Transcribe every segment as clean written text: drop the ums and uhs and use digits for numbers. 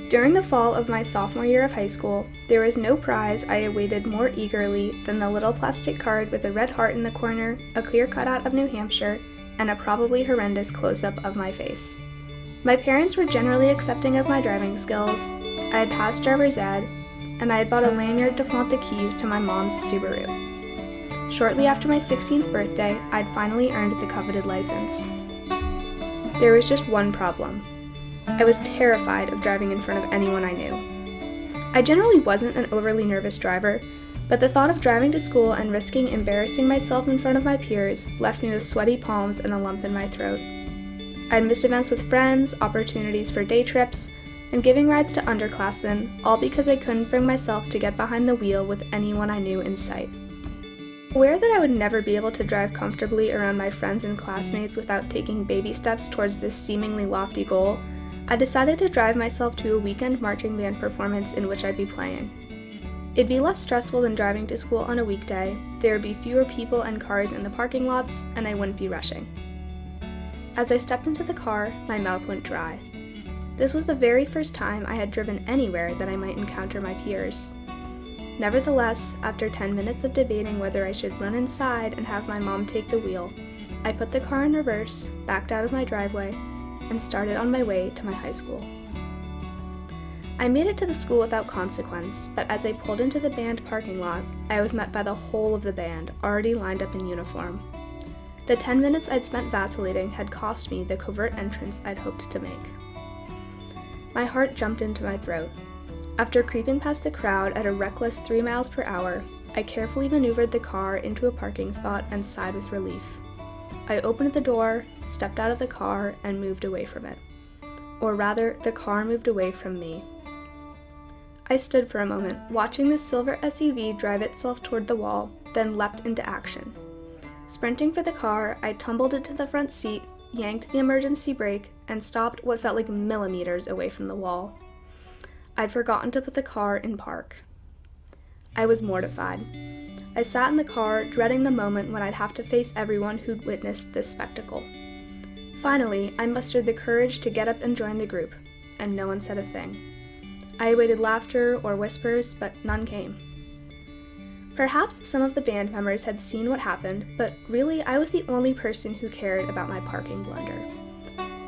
During the fall of my sophomore year of high school, there was no prize I awaited more eagerly than the little plastic card with a red heart in the corner, a clear cutout of New Hampshire, and a probably horrendous close-up of my face. My parents were generally accepting of my driving skills, I had passed driver's ed, and I had bought a lanyard to flaunt the keys to my mom's Subaru. Shortly after my 16th birthday, I'd finally earned the coveted license. There was just one problem. I was terrified of driving in front of anyone I knew. I generally wasn't an overly nervous driver, but the thought of driving to school and risking embarrassing myself in front of my peers left me with sweaty palms and a lump in my throat. I'd missed events with friends, opportunities for day trips, and giving rides to underclassmen, all because I couldn't bring myself to get behind the wheel with anyone I knew in sight. Aware that I would never be able to drive comfortably around my friends and classmates without taking baby steps towards this seemingly lofty goal, I decided to drive myself to a weekend marching band performance in which I'd be playing. It'd be less stressful than driving to school on a weekday, there would be fewer people and cars in the parking lots, and I wouldn't be rushing. As I stepped into the car, my mouth went dry. This was the very first time I had driven anywhere that I might encounter my peers. Nevertheless, after 10 minutes of debating whether I should run inside and have my mom take the wheel, I put the car in reverse, backed out of my driveway, and started on my way to my high school. I made it to the school without consequence, but as I pulled into the band parking lot, I was met by the whole of the band, already lined up in uniform. The 10 minutes I'd spent vacillating had cost me the covert entrance I'd hoped to make. My heart jumped into my throat. After creeping past the crowd at a reckless 3 miles per hour, I carefully maneuvered the car into a parking spot and sighed with relief. I opened the door, stepped out of the car, and moved away from it. Or rather, the car moved away from me. I stood for a moment, watching the silver SUV drive itself toward the wall, then leapt into action. Sprinting for the car, I tumbled into the front seat, yanked the emergency brake, and stopped what felt like millimeters away from the wall. I'd forgotten to put the car in park. I was mortified. I sat in the car, dreading the moment when I'd have to face everyone who'd witnessed this spectacle. Finally, I mustered the courage to get up and join the group, and no one said a thing. I awaited laughter or whispers, but none came. Perhaps some of the band members had seen what happened, but really I was the only person who cared about my parking blunder.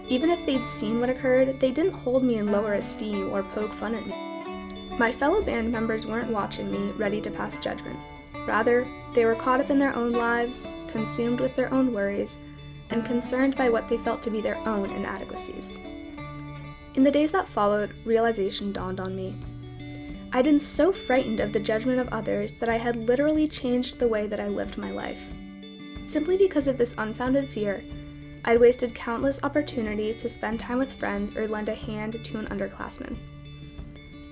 Even if they'd seen what occurred, they didn't hold me in lower esteem or poke fun at me. My fellow band members weren't watching me, ready to pass judgment. Rather, they were caught up in their own lives, consumed with their own worries, and concerned by what they felt to be their own inadequacies. In the days that followed, realization dawned on me. I'd been so frightened of the judgment of others that I had literally changed the way that I lived my life. Simply because of this unfounded fear, I'd wasted countless opportunities to spend time with friends or lend a hand to an underclassman.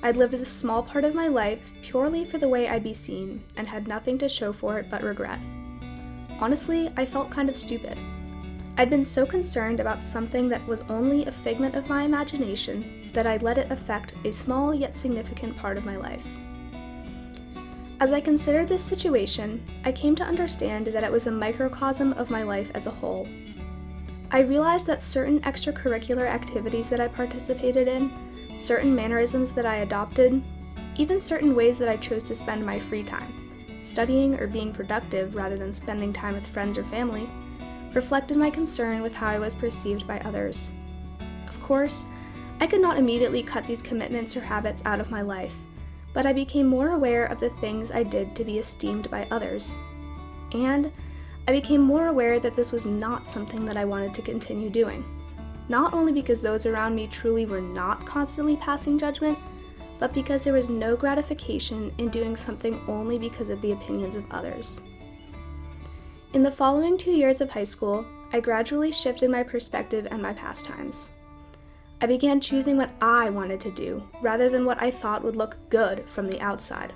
I'd lived this small part of my life purely for the way I'd be seen, and had nothing to show for it but regret. Honestly, I felt kind of stupid. I'd been so concerned about something that was only a figment of my imagination that I'd let it affect a small yet significant part of my life. As I considered this situation, I came to understand that it was a microcosm of my life as a whole. I realized that certain extracurricular activities that I participated in, certain mannerisms that I adopted, even certain ways that I chose to spend my free time, studying or being productive rather than spending time with friends or family, reflected my concern with how I was perceived by others. Of course, I could not immediately cut these commitments or habits out of my life, but I became more aware of the things I did to be esteemed by others. And I became more aware that this was not something that I wanted to continue doing. Not only because those around me truly were not constantly passing judgment, but because there was no gratification in doing something only because of the opinions of others. In the following 2 years of high school, I gradually shifted my perspective and my pastimes. I began choosing what I wanted to do, rather than what I thought would look good from the outside.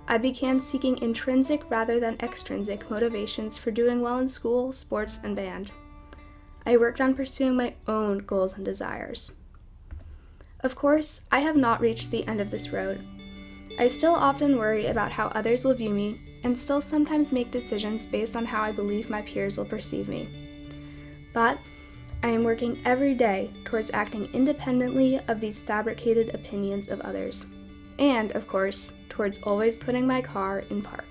I began seeking intrinsic rather than extrinsic motivations for doing well in school, sports, and band. I worked on pursuing my own goals and desires. Of course, I have not reached the end of this road. I still often worry about how others will view me, and still sometimes make decisions based on how I believe my peers will perceive me. But I am working every day towards acting independently of these fabricated opinions of others. And, of course, towards always putting my car in park.